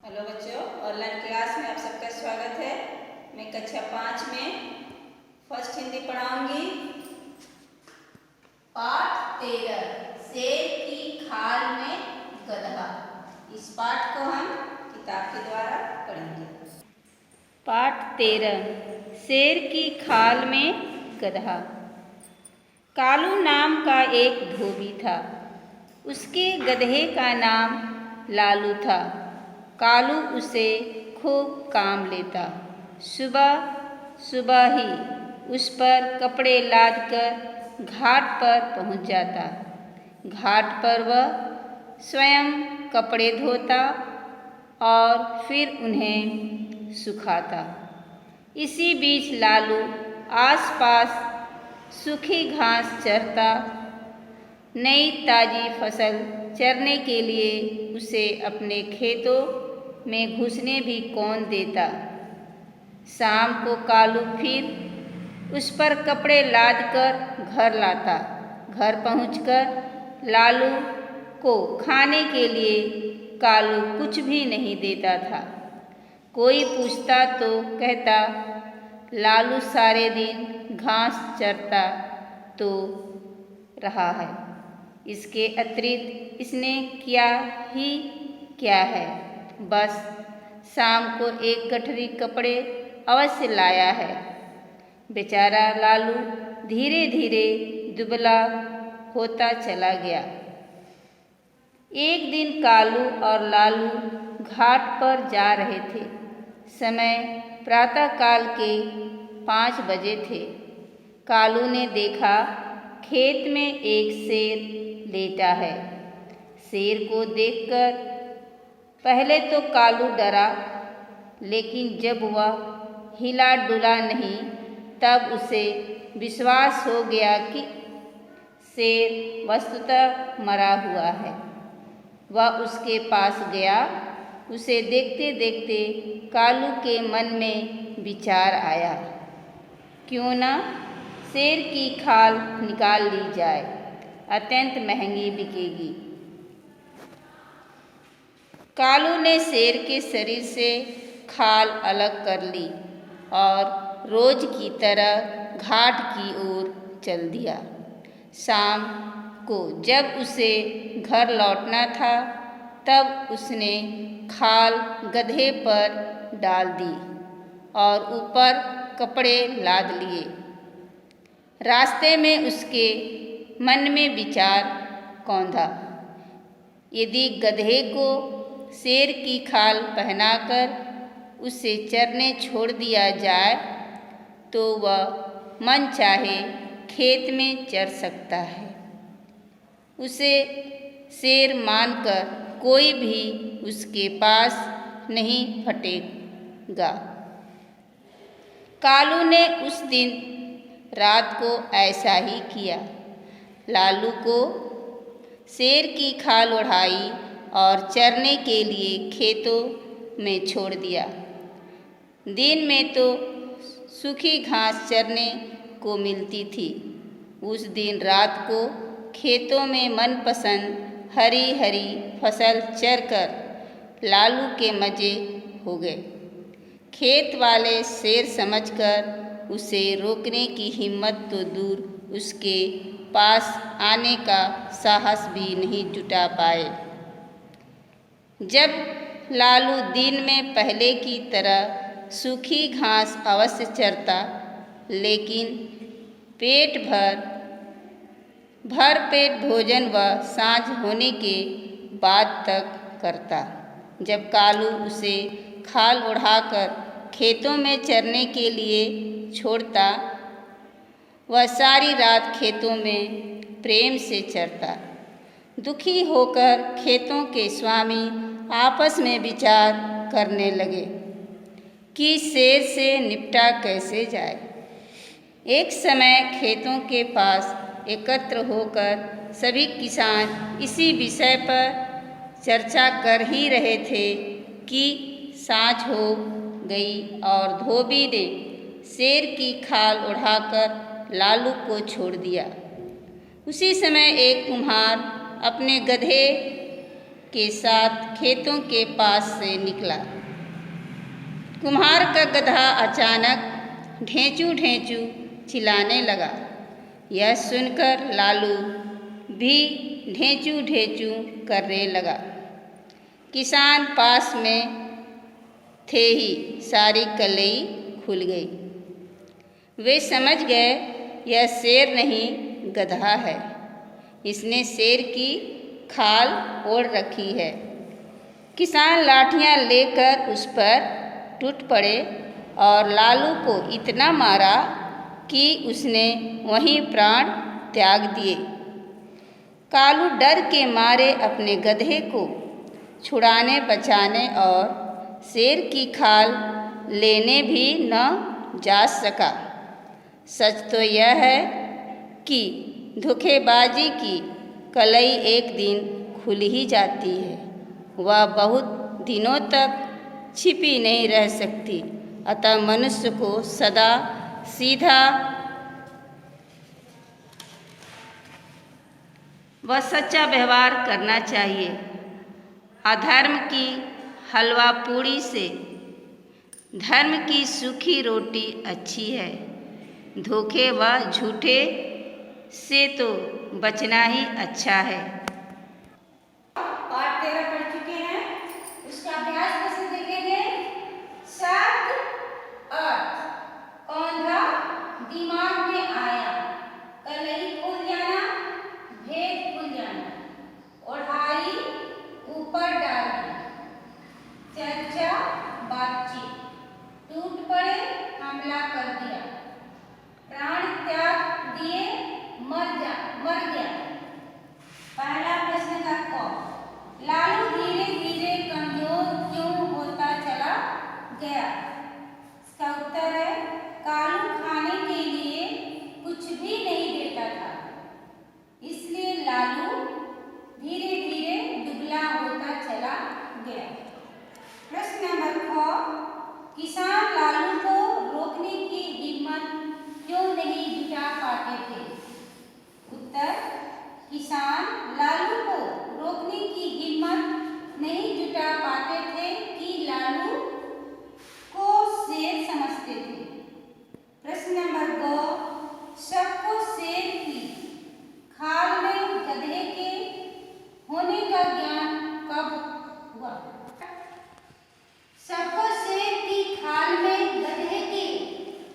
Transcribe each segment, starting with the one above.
Hello बच्चों, online class में आप सबका स्वागत है। मैं कक्षा 5 में फर्स्ट हिंदी पढ़ाऊंगी। पाठ 13 शेर की खाल में गधा। इस पाठ को हम किताब के द्वारा पढ़ेंगे। पाठ 13 शेर की खाल में गधा। कालू नाम का एक धोबी था। उसके गधे का नाम लालू था। कालू उसे खूब काम लेता। सुबह सुबह ही उस पर कपड़े लादकर घाट पर पहुंच जाता। घाट पर वह स्वयं कपड़े धोता और फिर उन्हें सुखाता। इसी बीच लालू आसपास सूखी घास चरता। नई ताज़ी फसल चरने के लिए उसे अपने खेतों में घुसने भी कौन देता। शाम को कालू फिर उस पर कपड़े लादकर घर लाता। घर पहुंचकर लालू को खाने के लिए कालू कुछ भी नहीं देता था। कोई पूछता तो कहता, लालू सारे दिन घास चरता तो रहा है, इसके अतिरिक्त इसने किया ही क्या है। बस शाम को एक गठरी कपड़े अवश्य लाया है। बेचारा लालू धीरे धीरे दुबला होता चला गया। एक दिन कालू और लालू घाट पर जा रहे थे। समय प्रातःकाल के 5 बजे थे। कालू ने देखा खेत में एक शेर लेटा है। शेर को देखकर पहले तो कालू डरा, लेकिन जब वह हिला डुला नहीं तब उसे विश्वास हो गया कि शेर वस्तुतः मरा हुआ है। वह उसके पास गया। उसे देखते देखते कालू के मन में विचार आया, क्यों न शेर की खाल निकाल ली जाए, अत्यंत महंगी बिकेगी। कालू ने शेर के शरीर से खाल अलग कर ली और रोज की तरह घाट की ओर चल दिया। शाम को जब उसे घर लौटना था तब उसने खाल गधे पर डाल दी और ऊपर कपड़े लाद लिए। रास्ते में उसके मन में विचार कौंधा, यदि गधे को शेर की खाल पहनाकर उसे चरने छोड़ दिया जाए तो वह मन चाहे खेत में चर सकता है। उसे शेर मानकर कोई भी उसके पास नहीं फटेगा। कालू ने उस दिन रात को ऐसा ही किया। लालू को शेर की खाल ओढ़ाई और चरने के लिए खेतों में छोड़ दिया। दिन में तो सूखी घास चरने को मिलती थी। उस दिन रात को खेतों में मनपसंद हरी हरी फसल चरकर लालू के मज़े हो गए। खेत वाले शेर समझकर उसे रोकने की हिम्मत तो दूर, उसके पास आने का साहस भी नहीं जुटा पाए। जब लालू दिन में पहले की तरह सूखी घास अवश्य चरता, लेकिन भर पेट भोजन वह सांझ होने के बाद तक करता। जब कालू उसे खाल ओढ़ाकर खेतों में चरने के लिए छोड़ता, वह सारी रात खेतों में प्रेम से चरता। दुखी होकर खेतों के स्वामी आपस में विचार करने लगे कि शेर से निपटा कैसे जाए। एक समय खेतों के पास एकत्र होकर सभी किसान इसी विषय पर चर्चा कर ही रहे थे कि सांझ हो गई और धोबी ने शेर की खाल उड़ाकर लालू को छोड़ दिया। उसी समय एक कुम्हार अपने गधे के साथ खेतों के पास से निकला। कुम्हार का गधा अचानक ढेंचू ढेंचू चिल्लाने लगा। यह सुनकर लालू भी ढेंचू ढेंचू करने लगा। किसान पास में थे ही सारी कलई खुल गई। वे समझ गए यह शेर नहीं गधा है, इसने शेर की खाल ओढ़ रखी है। किसान लाठियां लेकर उस पर टूट पड़े और लालू को इतना मारा कि उसने वहीं प्राण त्याग दिए। कालू डर के मारे अपने गधे को छुड़ाने बचाने और शेर की खाल लेने भी न जा सका। सच तो यह है कि धोखेबाजी की कलई एक दिन खुल ही जाती है, वह बहुत दिनों तक छिपी नहीं रह सकती। अतः मनुष्य को सदा सीधा व सच्चा व्यवहार करना चाहिए। अधर्म की हलवा पूड़ी से धर्म की सूखी रोटी अच्छी है। धोखे व झूठे से तो बचना ही अच्छा है। पाठ 13 पढ़ चुके हैं, उसका अभ्यास कैसे देखेंगे। शब्द अर्थ कौंधा दिमाग में आया, कलई खुल जाना, भेद खुल जाना, ओढ़ाई ऊपर डाली, चर्चा बातचीत, टूट पड़े हमला कर दिया, प्राण त्याग दिए मर गया। पहला प्रश्न का क, लालू धीरे धीरे कमजोर क्यों होता चला गया। इसका उत्तर है कालू खाने के लिए कुछ भी नहीं देता था, इसलिए लालू धीरे धीरे दुबला होता चला गया। प्रश्न नंबर ख, किसान लालू को रोकने की हिम्मत क्यों नहीं जुटा पाते थे। उत्तर, किसान लालू को रोकने की हिम्मत नहीं जुटा पाते थे कि लालू को शेर समझते थे। प्रश्न नंबर 2, सबको शेर की खाल में गधे के होने का ज्ञान कब हुआ। सबको शेर की खाल में गधे के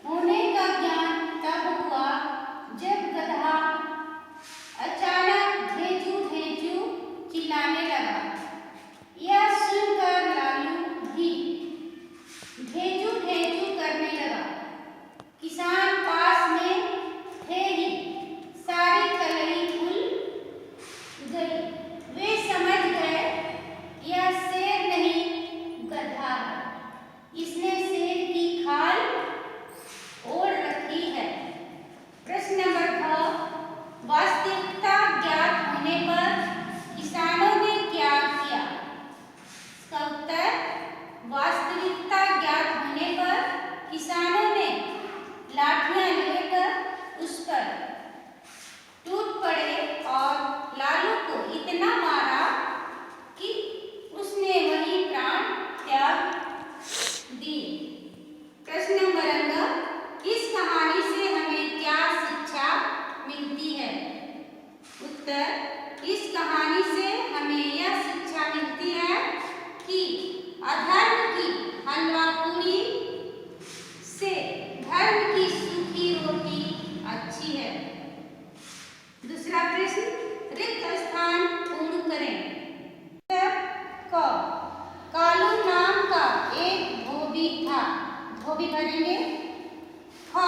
होने का ज्ञान तब हुआ जब गधा अचानक ढेंचू ढेंचू चिल्लाने लगा। यह सुनकर लालू भी ढेंचू ढेंचू करने लगा। किसान पास में थे ही सारी कलई खुल गई। वे समझ गए यह शेर नहीं गधा है, इसने शेर की खाल ओढ़ रखी है। प्रश्न नंबर ख, वास्तविकता ज्ञात होने पर किसानों ने क्या किया। इसका उत्तर, वास्तविकता ज्ञात होने पर किसानों ने लाठियां लेकर उस पर टूट पड़े और लालू को इतना मारा कि उसने वही प्राण त्याग दिए। प्रश्न नंबर 11, इस कहानी से हमें क्या शिक्षा मिलती है। उत्तर, इस कहानी से हमें यह शिक्षा मिलती है कि अधर्म की हलवा पूरी से धर्म की सूखी रोटी अच्छी है। दूसरा प्रश्न, रिक्त स्थान पूर्ण करें। क, कालू नाम का एक धोबी था। धोबी भरेंगे। ख,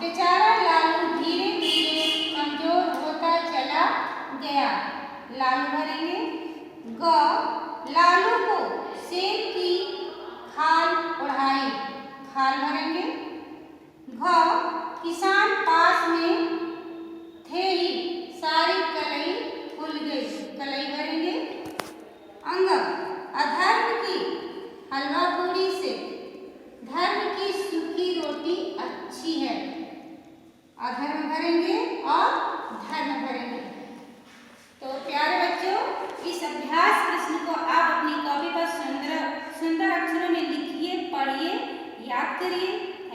बेचारा लालू धीरे धीरे कमजोर होता चला गया। लालू भरेंगे। ग, लालू को शेर की खाल ओढ़ाई। खाल भरेंगे। घ, किसान पास में थे ही सारी कलई खुल गई। कलई भरेंगे। अंग, अधर्म की हलवा पूड़ी से धर्म की सूखी रोटी अच्छी है। अधर्म भरेंगे और धर्म भरेंगे। तो प्यारे बच्चों, इस अभ्यास प्रश्न करिए